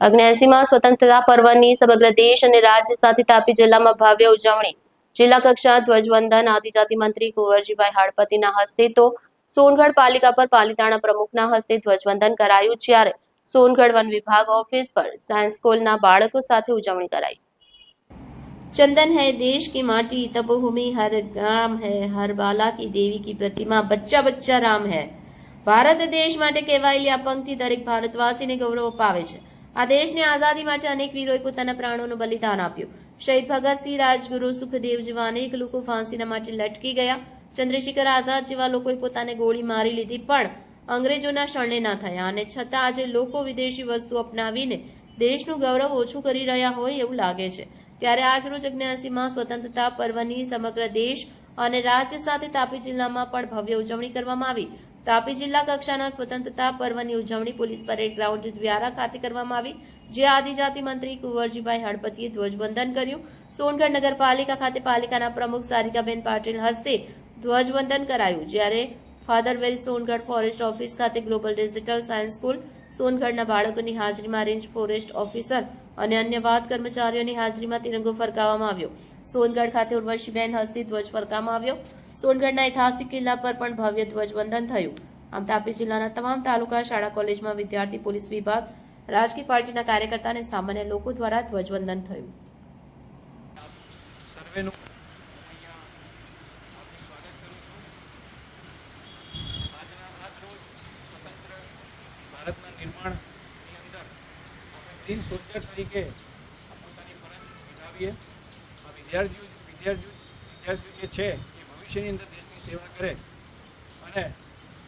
79માં સ્વતંત્રતા પર્વની સમગ્ર દેશ અને રાજ્ય સાથે તાપી જિલ્લામાં ભવ્ય ઉજવણી. જિલ્લા કક્ષા ધ્વજવંદન આદિજાતિ મંત્રી કુંવરજીભાઈ હાળપતિના હસ્તે તો સોનગઢ પાલિકા પર પાલિતાણા પ્રમુખના હસ્તે ધ્વજવંદન કરાયું, જ્યારે સોનગઢ વન વિભાગ ઓફિસ પર સાયન્સ સ્કૂલના બાળકો સાથે ઉજવણી કરાઈ. चंदन है देश की माटी, तपोभूमि हर ग्राम है, हर बाला की देवी की प्रतिमा, बच्चा बच्चा राम है. ભારત દેશ માટે કહેવાયેલી આ પંક્તિ દરેક ભારતવાસીને ગૌરવ અપાવે છે. આ દેશની આઝાદી માટે અનેક વીરોએ પોતાના પ્રાણોનું બલિદાન આપ્યું. શહીદ ભગતસિંહ, રાજગુરુ સુખદેવ જેવા અનેક લોકો ફાંસીના માટે લટકી ગયા. ચંદ્રશેખર આઝાદ જેવા લોકોએ પોતાને ગોળી મારી લીધી, પણ અંગ્રેજોના શરણે ના થયા, અને છતાં આજે લોકો વિદેશી વસ્તુ અપનાવીને દેશનું ગૌરવ ઓછું કરી રહ્યા હોય એવું લાગે છે. ત્યારે આજરોજ 79માં સ્વતંત્રતા પર્વની સમગ્ર દેશ અને રાજ્ય સાથે તાપી જિલ્લામાં પણ ભવ્ય ઉજવણી કરવામાં આવી. તાપી જિલ્લા કક્ષાના સ્વતંત્રતા પર્વની ઉજવણી પોલીસ પરેડ ગ્રાઉન્ડ વ્યારા ખાતે કરવામાં આવી, જે આદિજાતિ મંત્રી કુંવરજીભાઈ હાળપતિએ ધ્વજવંદન કર્યું. સોનગઢ નગરપાલિકા ખાતે પાલિકાના પ્રમુખ સારિકાબેન પાટીલ હસ્તે ધ્વજવંદન કરાયું, જ્યારે ફાધરવેલ સોનગઢ ફોરેસ્ટ ઓફિસ ખાતે ગ્લોબલ ડિજિટલ સાયન્સ સ્કૂલ સોનગઢના બાળકોની હાજરીમાં રેન્જ ફોરેસ્ટ ઓફિસર અને અન્ય વાત કર્મચારીઓની હાજરીમાં તિરંગો ફરકાવવામાં આવ્યો. સોનગઢ ખાતે ઉર્વશીબેન હસ્તે ધ્વજ ફરકાવવામાં આવ્યો. સોનગઢના ઐતિહાસિક કિલ્લા પર પણ ભવ્ય ધ્વજવંદન થયું. આમ તાપી જિલ્લાના તમામ તાલુકા, શાળા, કોલેજમાં વિદ્યાર્થી, પોલીસ વિભાગ, રાજકીય પાર્ટીના કાર્યકર્તા અને સામાન્ય લોકો દ્વારા ધ્વજવંદન થયું. ભારતના નિર્માણની અંદર આપણે ગ્રીન સોલ્જર તરીકે પોતાની ફરજ નિભાવીએ. આ વિદ્યાર્થીઓ જે છે એ ભવિષ્યની અંદર દેશની સેવા કરે, અને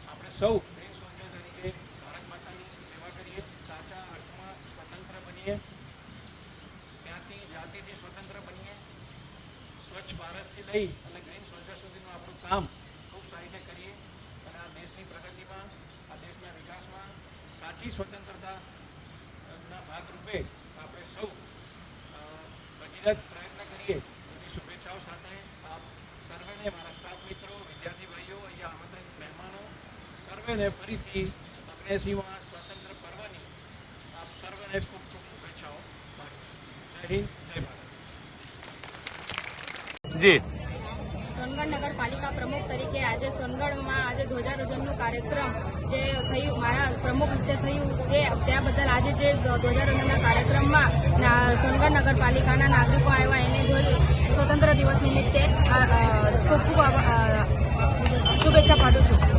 આપણે સૌ ગ્રીન સોલ્જર તરીકે ભારત માતાની સેવા કરીએ, સાચા અર્થમાં સ્વતંત્ર બનીએ, ત્યાંથી જાતિથી સ્વતંત્ર બનીએ, સ્વચ્છ ભારતથી લઈ અને ગ્રીન સોલ્જર સુધીનું આપણું કામ ખૂબ સારી રીતે કરીએ, અને આ દેશની પ્રગતિમાં, આ દેશના વિકાસમાં સાચી સ્વતંત્રતાના ભાગરૂપે આપણે સૌ ભગીરથ પ્રયત્ન કરીએ. એની શુભેચ્છાઓ સાથે આપ સર્વેને, મારા સ્ટાફ મિત્રો, વિદ્યાર્થી ભાઈઓ, અહીંયા આમંત્રિત મહેમાનો સર્વેને ફરીથી 79માં સ્વતંત્ર પર્વની આપ સર્વેને ખૂબ ખૂબ શુભેચ્છાઓ પાઠવું. જય હિન્દ, જય ભારત. જી, સોનગઢ નગરપાલિકા પ્રમુખ તરીકે આજે સોનગઢમાં આજે ધ્વજારોહણનો કાર્યક્રમ જે થયું, મારા પ્રમુખ હસ્તે થયું, ત્યાં બદલ આજે જે ધ્વજારોહણના કાર્યક્રમમાં સોનગઢ નગરપાલિકાના નાગરિકો આવ્યા, એને સ્વતંત્ર દિવસ નિમિત્તે ખૂબ ખૂબ શુભેચ્છા પાઠવું છું.